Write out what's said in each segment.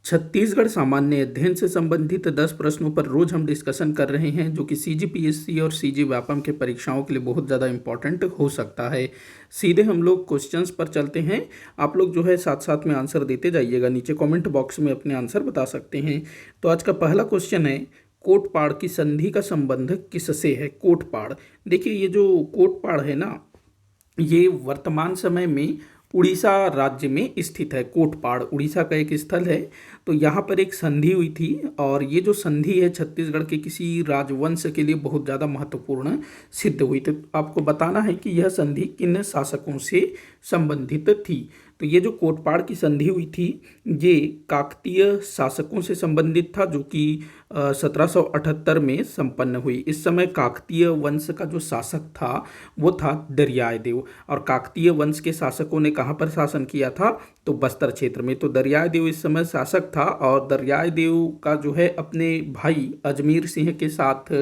छत्तीसगढ़ सामान्य अध्ययन से संबंधित 10 प्रश्नों पर रोज हम डिस्कशन कर रहे हैं, जो कि सीजीपीएससी और सीजी व्यापम के परीक्षाओं के लिए बहुत ज़्यादा इंपॉर्टेंट हो सकता है। सीधे हम लोग क्वेश्चंस पर चलते हैं। आप लोग जो है साथ साथ में आंसर देते जाइएगा, नीचे कमेंट बॉक्स में अपने आंसर बता सकते हैं। तो आज का पहला क्वेश्चन है, कोटपाड़ की संधि का संबंध किससे है? कोटपाड़, देखिए ये जो कोटपाड़ है ना, ये वर्तमान समय में उड़ीसा राज्य में स्थित है। कोटपाड़ उड़ीसा का एक स्थल है। तो यहाँ पर एक संधि हुई थी, और ये जो संधि है छत्तीसगढ़ के किसी राजवंश के लिए बहुत ज़्यादा महत्वपूर्ण सिद्ध हुई। तो आपको बताना है कि यह संधि किन शासकों से संबंधित थी। तो ये जो कोटपाड़ की संधि हुई थी, ये काकतीय शासकों से संबंधित था, जो कि 1778 में संपन्न हुई। इस समय काकतीय वंश का जो शासक था वो था दरियाए देव। और काकतीय वंश के शासकों ने कहाँ पर शासन किया था? तो बस्तर क्षेत्र में। तो दरियाए देव इस समय शासक था, और दरियाए देव का जो है अपने भाई अजमेर सिंह के साथ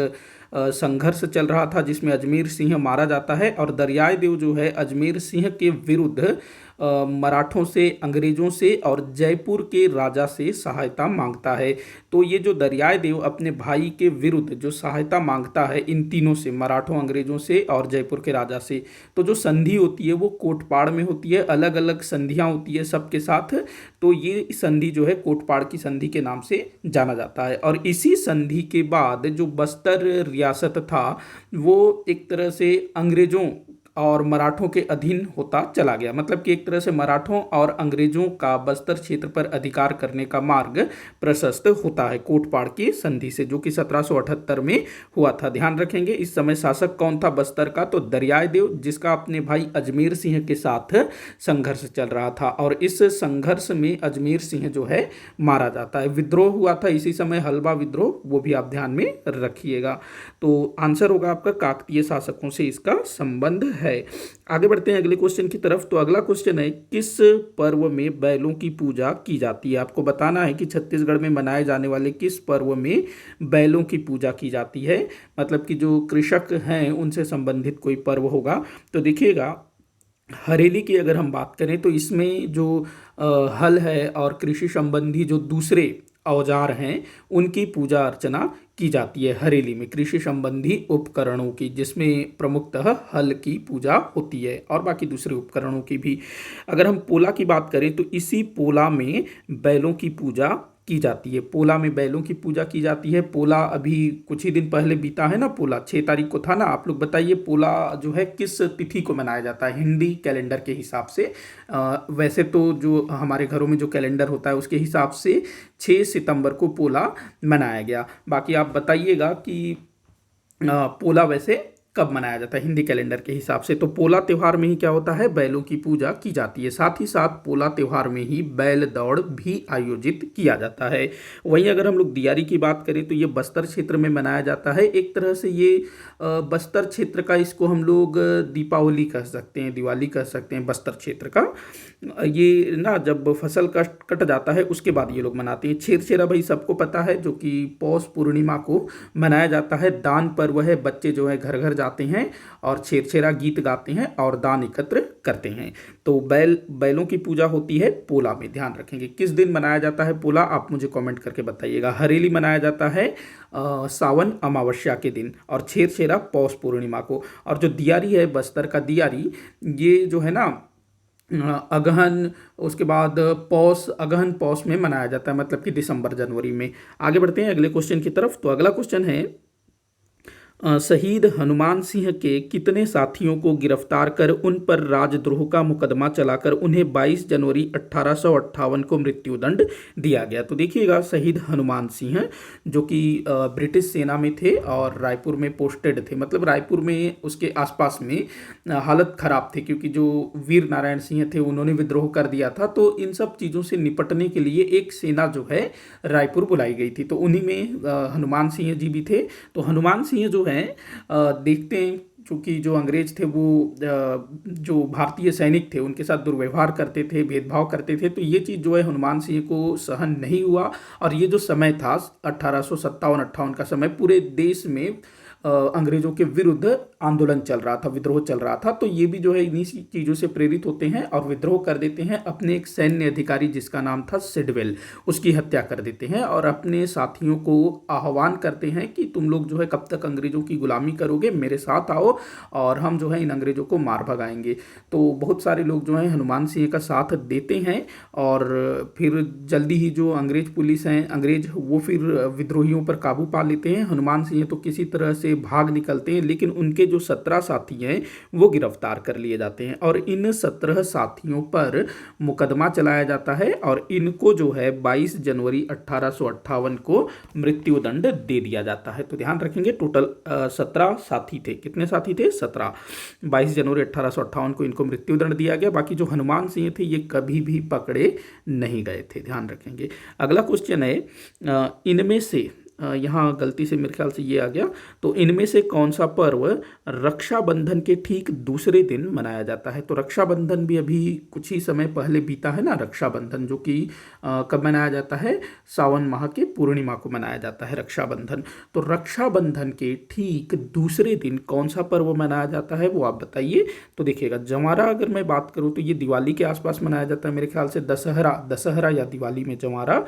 संघर्ष चल रहा था, जिसमें अजमेर सिंह मारा जाता है। और दरियाए देव जो है अजमेर सिंह के विरुद्ध मराठों से, अंग्रेजों से और जयपुर के राजा से सहायता मांगता है। तो ये जो दरियाए देव अपने भाई के विरुद्ध जो सहायता मांगता है इन तीनों से, मराठों, अंग्रेजों से और जयपुर के राजा से, तो जो संधि होती है वो कोटपाड़ में होती है। अलग अलग संधियां होती है सबके साथ। तो ये संधि जो है कोटपाड़ की संधि के नाम से जाना जाता है। और इसी संधि के बाद जो बस्तर रियासत था वो एक तरह से अंग्रेजों और मराठों के अधीन होता चला गया। मतलब कि एक तरह से मराठों और अंग्रेजों का बस्तर क्षेत्र पर अधिकार करने का मार्ग प्रशस्त होता है कोटपाड़ की संधि से, जो कि 1778 में हुआ था। ध्यान रखेंगे इस समय शासक कौन था बस्तर का? तो दरियाए देव, जिसका अपने भाई अजमेर सिंह के साथ संघर्ष चल रहा था। और इस संघर्ष में अजमेर सिंह जो है मारा जाता है। विद्रोह हुआ था इसी समय, हलवा विद्रोह, वो भी आप ध्यान में रखिएगा। तो आंसर होगा आपका काकतीय शासकों से इसका संबंध है। आगे बढ़ते हैं अगले क्वेश्चन की तरफ। तो अगला क्वेश्चन है, किस पर्व में बैलों की पूजा की जाती है? आपको बताना है कि छत्तीसगढ़ में मनाए जाने वाले किस पर्व में बैलों की पूजा की जाती है। मतलब कि जो कृषक हैं उनसे संबंधित कोई पर्व होगा। तो देखिएगा, हरेली की अगर हम बात करें तो इसमें जो हल है और कृषि संबंधी जो दूसरे औजार हैं उनकी पूजा अर्चना की जाती है हरेली में, कृषि संबंधी उपकरणों की, जिसमें प्रमुखतः हल की पूजा होती है और बाकी दूसरे उपकरणों की भी। अगर हम पोला की बात करें तो इसी पोला में बैलों की पूजा की जाती है। पोला में बैलों की पूजा की जाती है। पोला अभी कुछ ही दिन पहले बीता है ना, पोला 6 तारीख को था ना। आप लोग बताइए पोला जो है किस तिथि को मनाया जाता है हिंदी कैलेंडर के हिसाब से? वैसे तो जो हमारे घरों में जो कैलेंडर होता है उसके हिसाब से 6 सितंबर को पोला मनाया गया। बाकी आप बताइएगा कि पोला वैसे कब मनाया जाता है हिंदी कैलेंडर के हिसाब से? तो पोला त्योहार में ही क्या होता है? बैलों की पूजा की जाती है। साथ ही साथ पोला त्योहार में ही बैल दौड़ भी आयोजित किया जाता है। वहीं अगर हम लोग दियारी की बात करें तो ये बस्तर क्षेत्र में मनाया जाता है। एक तरह से ये बस्तर क्षेत्र का, इसको हम लोग दीपावली कह सकते हैं, दिवाली कह सकते हैं बस्तर क्षेत्र का। ये ना जब फसल कट जाता है उसके बाद ये लोग मनाते हैं। छेरछेरा भाई सबको पता है, जो कि पौष पूर्णिमा को मनाया जाता है। दान पर्व है, बच्चे जो है घर घर जाते हैं और छेरछेरा गीत गाते हैं और दान एकत्र करते हैं। तो बैलों की पूजा होती है पोला में। ध्यान रखेंगे किस दिन मनाया जाता है पोला, आप मुझे कमेंट करके बताइएगा। हरेली मनाया जाता है सावन अमावस्या के दिन, और छेरछेरा पौष पूर्णिमा को। और जो दियारी है बस्तर का दियारी, ये जो है ना अगहन, उसके बाद पौष, अगहन पौष में मनाया जाता है, मतलब कि दिसंबर जनवरी में। आगे बढ़ते हैं अगले क्वेश्चन की तरफ। तो अगला क्वेश्चन है, शहीद हनुमान सिंह के कितने साथियों को गिरफ्तार कर उन पर राजद्रोह का मुकदमा चलाकर उन्हें 22 जनवरी 1858 को मृत्युदंड दिया गया? तो देखिएगा, शहीद हनुमान सिंह जो कि ब्रिटिश सेना में थे और रायपुर में पोस्टेड थे। मतलब रायपुर में उसके आसपास में हालत खराब थी, क्योंकि जो वीर नारायण सिंह थे उन्होंने विद्रोह कर दिया था। तो इन सब चीज़ों से निपटने के लिए एक सेना जो है रायपुर बुलाई गई थी। तो उन्हीं में हनुमान सिंह जी भी थे। तो हनुमान सिंह जो हैं, देखते हैं चूँकि जो अंग्रेज थे वो जो भारतीय सैनिक थे उनके साथ दुर्व्यवहार करते थे, भेदभाव करते थे। तो ये चीज़ जो है हनुमान सिंह को सहन नहीं हुआ। और ये जो समय था 1857-58 का समय, पूरे देश में अंग्रेजों के विरुद्ध आंदोलन चल रहा था, विद्रोह चल रहा था, तो ये भी जो है इन्हीं चीज़ों से प्रेरित होते हैं और विद्रोह कर देते हैं। अपने एक सैन्य अधिकारी जिसका नाम था सिडवेल, उसकी हत्या कर देते हैं और अपने साथियों को आह्वान करते हैं कि तुम लोग जो है कब तक अंग्रेज़ों की गुलामी करोगे, मेरे साथ आओ और हम जो है इन अंग्रेज़ों को मार भगाएंगे। तो बहुत सारे लोग जो हैं हनुमान सिंह का साथ देते हैं और फिर जल्दी ही जो अंग्रेज पुलिस हैं, अंग्रेज वो फिर विद्रोहियों पर काबू पा लेते हैं। हनुमान सिंह तो किसी तरह से भाग निकलते हैं, लेकिन उनके जो 17 साथी हैं वो गिरफ्तार कर लिए जाते हैं और इन 17 साथियों पर मुकदमा चलाया जाता है और इनको जो है 22 जनवरी 1858 को मृत्युदंड दे दिया जाता है। तो ध्यान रखेंगे टोटल 17 साथी थे। कितने साथी थे? 17। 22 जनवरी 1858 को इनको मृत्युदंड दिया गया। बाकी जो हनुमान सिंह थे ये कभी भी पकड़े नहीं गए थे, ध्यान रखेंगे। अगला क्वेश्चन है इनमें से यहाँ गलती से मेरे ख्याल से ये आ गया, तो इनमें से कौन सा पर्व रक्षाबंधन के ठीक दूसरे दिन मनाया जाता है? तो रक्षाबंधन भी अभी कुछ ही समय पहले बीता है ना, रक्षाबंधन जो कि कब मनाया जाता है? सावन माह के पूर्णिमा को मनाया जाता है रक्षाबंधन। तो रक्षाबंधन के ठीक दूसरे दिन कौन सा पर्व मनाया जाता है वो आप बताइए। तो देखिएगा, जवारा अगर मैं बात करूँ तो ये दिवाली के आसपास मनाया जाता है मेरे ख्याल से, दशहरा या दिवाली में जवारा।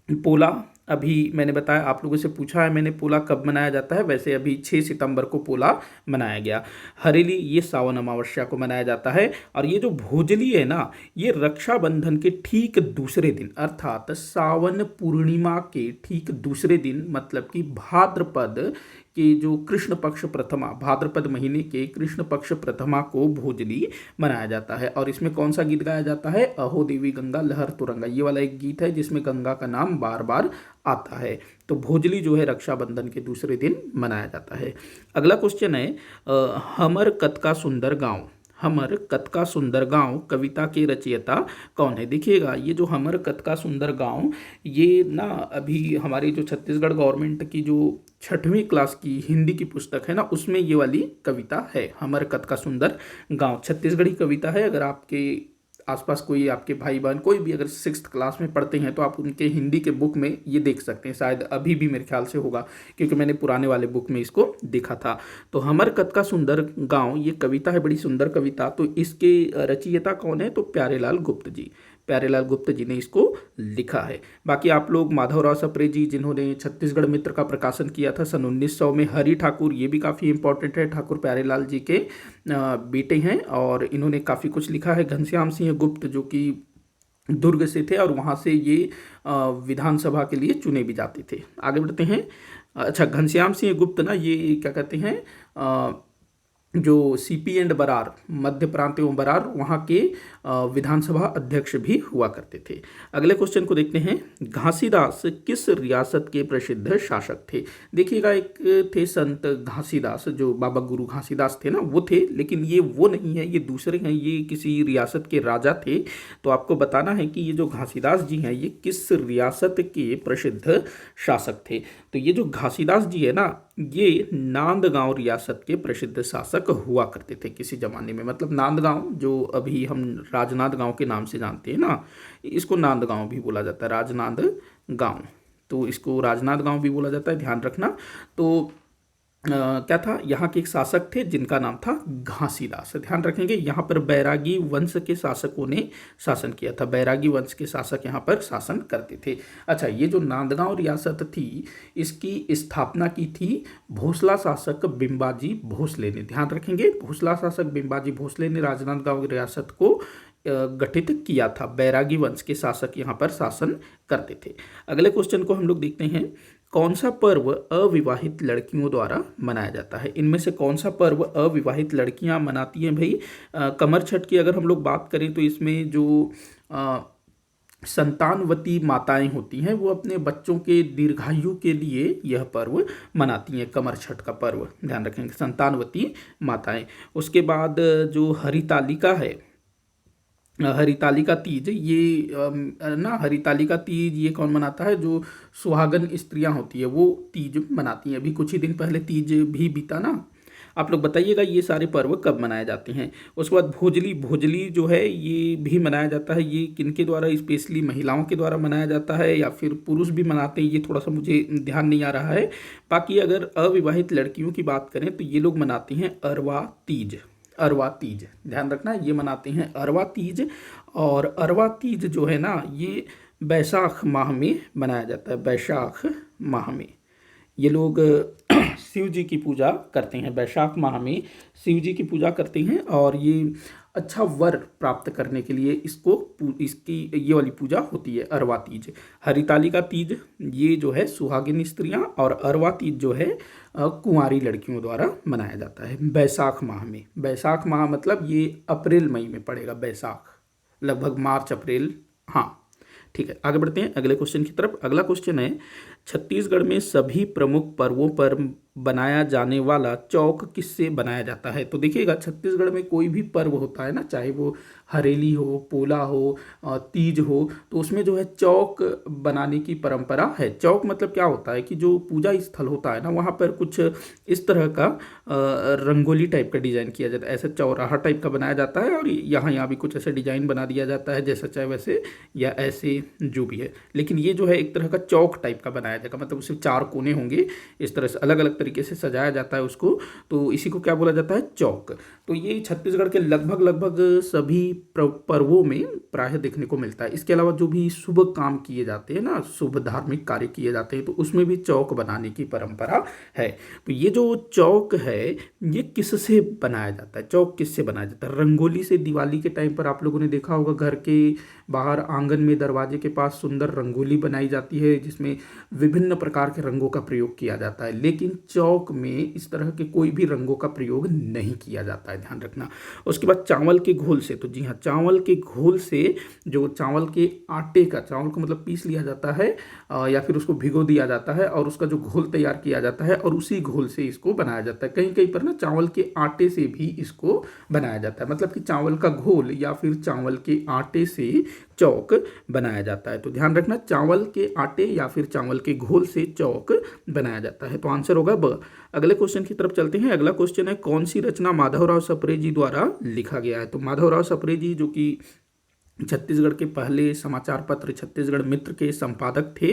पोला अभी मैंने बताया, आप लोगों से पूछा है मैंने पोला कब मनाया जाता है, वैसे अभी 6 सितंबर को पोला मनाया गया। हरेली ये सावन अमावस्या को मनाया जाता है और ये जो भोजली है ना, ये रक्षाबंधन के ठीक दूसरे दिन अर्थात सावन पूर्णिमा के ठीक दूसरे दिन, मतलब कि भाद्रपद के जो कृष्ण पक्ष प्रथमा, भाद्रपद महीने के कृष्ण पक्ष प्रथमा को भोजली मनाया जाता है। और इसमें कौन सा गीत गाया जाता है? अहो देवी गंगा लहर तुरंगा, ये वाला एक गीत है जिसमें गंगा का नाम बार बार आता है। तो भोजली जो है रक्षाबंधन के दूसरे दिन मनाया जाता है। अगला क्वेश्चन है हमर कतका सुंदर गांव, हमर कतका सुंदर गांव कविता के रचयिता कौन है? देखिएगा, ये जो हमर कतका सुंदर गांव, ये ना अभी हमारी जो छत्तीसगढ़ गवर्नमेंट की जो 6वीं क्लास की हिंदी की पुस्तक है ना, उसमें ये वाली कविता है, हमर कतका सुंदर गांव। छत्तीसगढ़ी कविता है। अगर आपके आसपास कोई आपके भाई बहन कोई भी अगर 6th क्लास में पढ़ते हैं तो आप उनके हिंदी के बुक में ये देख सकते हैं, शायद अभी भी मेरे ख्याल से होगा क्योंकि मैंने पुराने वाले बुक में इसको देखा था। तो हमर कतका सुंदर गांव ये कविता है, बड़ी सुंदर कविता। तो इसके रचयिता कौन है? तो प्यारेलाल गुप्त जी, प्यारेलाल गुप्त जी ने इसको लिखा है। बाकी आप लोग माधवराव सप्रे जी जिन्होंने छत्तीसगढ़ मित्र का प्रकाशन किया था सन 1900 में, हरि ठाकुर ये भी काफ़ी इंपॉर्टेंट है, ठाकुर प्यारेलाल जी के बेटे हैं और इन्होंने काफ़ी कुछ लिखा है। घनश्याम सिंह गुप्त जो कि दुर्ग से थे और वहाँ से ये विधानसभा के लिए चुने भी जाते थे। आगे बढ़ते हैं। अच्छा, घनश्याम सिंह गुप्त ना ये क्या कहते हैं, जो सीपी एंड बरार, मध्य प्रांत एवं बरार, वहाँ के विधानसभा अध्यक्ष भी हुआ करते थे। अगले क्वेश्चन को देखते हैं। घासीदास किस रियासत के प्रसिद्ध शासक थे? देखिएगा, एक थे संत घासीदास, जो बाबा गुरु घासीदास थे ना, वो थे, लेकिन ये वो नहीं है, ये दूसरे हैं, ये किसी रियासत के राजा थे। तो आपको बताना है कि ये जो घासीदास जी हैं ये किस रियासत के प्रसिद्ध शासक थे। तो ये जो घासीदास जी है ना, ये नांदगांव रियासत के प्रसिद्ध शासक हुआ करते थे किसी जमाने में। मतलब नांदगांव जो अभी हम राजनांद गांव के नाम से जानते हैं ना, इसको नांदगांव भी बोला जाता है, राजनांद गांव। तो इसको राजनांद गांव भी बोला जाता है, ध्यान रखना। तो क्या था, यहाँ के एक शासक थे जिनका नाम था घासीदास, ध्यान रखेंगे। यहाँ पर बैरागी वंश के शासकों ने शासन किया था, बैरागी वंश के शासक यहाँ पर शासन करते थे। अच्छा, ये जो नांदगांव रियासत थी इसकी स्थापना की थी भोसला शासक बिंबाजी भोसले ने, ध्यान रखेंगे। भोसला शासक बिंबाजी भोसले ने राजनांदगांव रियासत को गठित किया था। बैरागी वंश के शासक यहाँ पर शासन करते थे। अगले क्वेश्चन को हम लोग देखते हैं। कौन सा पर्व अविवाहित लड़कियों द्वारा मनाया जाता है? इनमें से कौन सा पर्व अविवाहित लड़कियां मनाती हैं भाई? कमर छठ की अगर हम लोग बात करें तो इसमें जो संतानवती माताएं होती हैं वो अपने बच्चों के दीर्घायु के लिए यह पर्व मनाती हैं, कमर छठ का पर्व, ध्यान रखेंगे, संतानवती माताएं। उसके बाद जो हरितालिका है, हरितालिका तीज, ये ना हरितालिका तीज ये कौन मनाता है? जो सुहागन स्त्रियां होती है वो तीज मनाती हैं। अभी कुछ ही दिन पहले तीज भी बीता ना। आप लोग बताइएगा ये सारे पर्व कब मनाए जाते हैं। उसके बाद भोजली, भोजली जो है ये भी मनाया जाता है। ये किनके द्वारा, स्पेशली महिलाओं के द्वारा मनाया जाता है या फिर पुरुष भी मनाते हैं, ये थोड़ा सा मुझे ध्यान नहीं आ रहा है। बाकी अगर अविवाहित लड़कियों की बात करें तो ये लोग मनाती हैं अरवा तीज। अरवा तीज ध्यान रखना, ये मनाते हैं अरवा तीज। और अरवा तीज जो है ना, ये बैसाख माह में मनाया जाता है। बैसाख माह में ये लोग शिव जी की पूजा करते हैं। बैसाख माह में शिव जी की पूजा करते हैं और ये अच्छा वर प्राप्त करने के लिए इसकी ये वाली पूजा होती है, अरवा तीज। हरितालिका तीज ये जो है सुहागिन स्त्रियां, और अरवा तीज जो है कुंवारी लड़कियों द्वारा मनाया जाता है बैसाख माह में। बैसाख माह मतलब ये अप्रैल मई में पड़ेगा, बैसाख लगभग मार्च अप्रैल। हाँ ठीक है, आगे बढ़ते हैं अगले क्वेश्चन की तरफ। अगला क्वेश्चन है, छत्तीसगढ़ में सभी प्रमुख पर्वों पर बनाया जाने वाला चौक किससे बनाया जाता है। तो देखिएगा, छत्तीसगढ़ में कोई भी पर्व होता है ना, चाहे वो हरेली हो, पोला हो, तीज हो, तो उसमें जो है चौक बनाने की परंपरा है। चौक मतलब क्या होता है कि जो पूजा स्थल होता है ना, वहाँ पर कुछ इस तरह का रंगोली टाइप का डिज़ाइन किया जाता है। ऐसा चौराहा टाइप का बनाया जाता है और यहाँ भी कुछ ऐसा डिज़ाइन बना दिया जाता है, जैसा चाहे वैसे या ऐसे जो भी है। लेकिन ये जो है एक तरह का चौक टाइप का बनाया जाएगा, मतलब उसमें 4 कोने होंगे, इस तरह से अलग अलग तरीके से सजाया जाता है उसको, तो इसी को क्या बोला जाता है, चौक। तो ये छत्तीसगढ़ के लगभग सभी पर्वों में प्रायः देखने को मिलता है। इसके अलावा जो भी शुभ काम किए जाते हैं ना, शुभ धार्मिक कार्य किए जाते हैं, तो उसमें भी चौक बनाने की परंपरा है। तो ये जो चौक है ये किससे बनाया जाता है, चौक किससे बनाया जाता है। रंगोली से। दिवाली के टाइम पर आप लोगों ने देखा होगा, घर के बाहर आंगन में दरवाजे के पास सुंदर रंगोली बनाई जाती है, जिसमें विभिन्न प्रकार के रंगों का प्रयोग किया जाता है। लेकिन चौक में इस तरह के कोई भी रंगों का प्रयोग नहीं किया जाता है, ध्यान रखना। उसके बाद चावल के घोल से, तो जी हाँ, चावल के घोल से, जो चावल के आटे का, चावल को मतलब पीस लिया जाता है या फिर उसको भिगो दिया जाता है और उसका जो घोल तैयार किया जाता है और उसी घोल से इसको बनाया जाता है। कहीं कहीं पर ना चावल के आटे से भी इसको बनाया जाता है, मतलब कि चावल का घोल या फिर चावल के आटे से चौक बनाया जाता है। तो ध्यान रखना, चावल के आटे या फिर चावल के घोल से चौक बनाया जाता है। तो आंसर होगा ब। अगले क्वेश्चन की तरफ चलते हैं। अगला क्वेश्चन है, कौन सी रचना माधवराव सप्रे जी द्वारा लिखा गया है। तो माधवराव सप्रे जी जो कि छत्तीसगढ़ के पहले समाचार पत्र छत्तीसगढ़ मित्र के संपादक थे,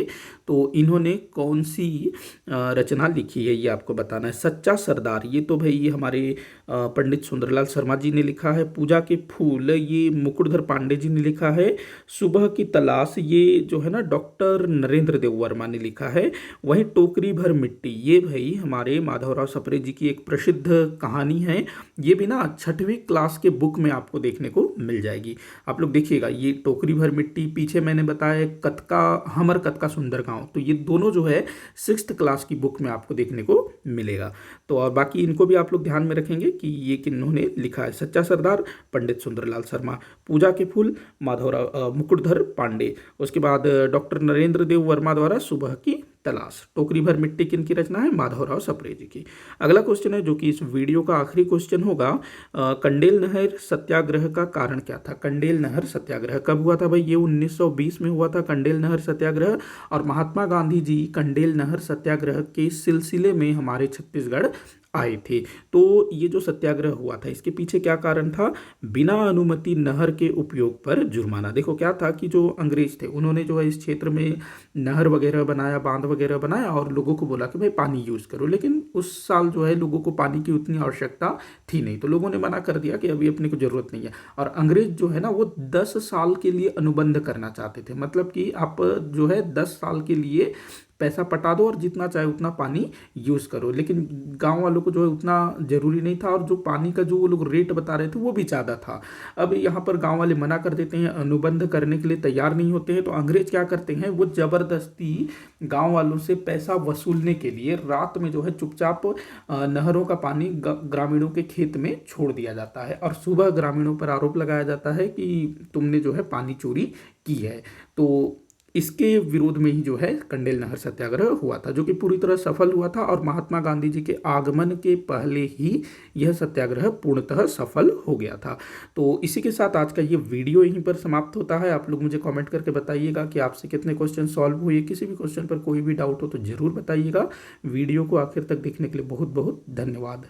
तो इन्होंने कौन सी रचना लिखी है ये आपको बताना है। सच्चा सरदार, ये तो भाई ये हमारे पंडित सुंदरलाल शर्मा जी ने लिखा है। पूजा के फूल, ये मुकुटधर पांडे जी ने लिखा है। सुबह की तलाश, ये जो है ना डॉक्टर नरेंद्र देव वर्मा ने लिखा है। वहीं टोकरी भर मिट्टी, ये भाई हमारे माधवराव सप्रे जी की एक प्रसिद्ध कहानी है। ये भी ना 6वीं क्लास के बुक में आपको देखने को मिल जाएगी। आप लोग देखिए, ये टोकरी भर मिट्टी, पीछे मैंने बताया कतका हमर कतका सुंदर गांव, तो ये दोनों जो है 6th क्लास की बुक में आपको देखने को मिलेगा। तो और बाकी इनको भी आप लोग ध्यान में रखेंगे कि ये किन्होंने लिखा है। सच्चा सरदार पंडित सुंदरलाल शर्मा, पूजा के फूल माधवराव मुकुटधर पांडे, उसके बाद डॉक्टर नरेंद्र देव वर्मा द्वारा सुबह की तलाश। टोकरी भर मिट्टी किन की रचना है, माधवराव सप्रे जी की। अगला क्वेश्चन है जो कि इस वीडियो का आखिरी क्वेश्चन होगा, कंडेल नहर सत्याग्रह का कारण क्या था। कंडेल नहर सत्याग्रह कब हुआ था भाई, ये 1920 में हुआ था कंडेल नहर सत्याग्रह। और महात्मा गांधी जी कंडेल नहर सत्याग्रह के सिलसिले में हमारे छत्तीसगढ़ आए थे। तो ये जो सत्याग्रह हुआ था इसके पीछे क्या कारण था, बिना अनुमति नहर के उपयोग पर जुर्माना। देखो क्या था कि जो अंग्रेज थे उन्होंने जो है इस क्षेत्र में नहर वगैरह बनाया, बांध वगैरह बनाया और लोगों को बोला कि भाई पानी यूज़ करो, लेकिन उस साल जो है लोगों को पानी की उतनी आवश्यकता थी नहीं, तो लोगों ने मना कर दिया कि अभी अपने को ज़रूरत नहीं है। और अंग्रेज जो है ना वो 10 साल के लिए अनुबंध करना चाहते थे, मतलब कि आप जो है 10 साल के लिए पैसा पटा दो और जितना चाहे उतना पानी यूज़ करो। लेकिन गांव वालों को जो है उतना ज़रूरी नहीं था और जो पानी का जो वो लोग रेट बता रहे थे वो भी ज़्यादा था। अब यहाँ पर गांव वाले मना कर देते हैं, अनुबंध करने के लिए तैयार नहीं होते हैं, तो अंग्रेज क्या करते हैं, वो ज़बरदस्ती गांव वालों से पैसा वसूलने के लिए रात में जो है चुपचाप नहरों का पानी ग्रामीणों के खेत में छोड़ दिया जाता है और सुबह ग्रामीणों पर आरोप लगाया जाता है कि तुमने जो है पानी चोरी की है। तो इसके विरोध में ही जो है कंडेल नहर सत्याग्रह हुआ था, जो कि पूरी तरह सफल हुआ था और महात्मा गांधी जी के आगमन के पहले ही यह सत्याग्रह पूर्णतः सफल हो गया था। तो इसी के साथ आज का ये वीडियो यहीं पर समाप्त होता है। आप लोग मुझे कमेंट करके बताइएगा कि आपसे कितने क्वेश्चन सॉल्व हुए। किसी भी क्वेश्चन पर कोई भी डाउट हो तो ज़रूर बताइएगा। वीडियो को आखिर तक देखने के लिए बहुत बहुत धन्यवाद।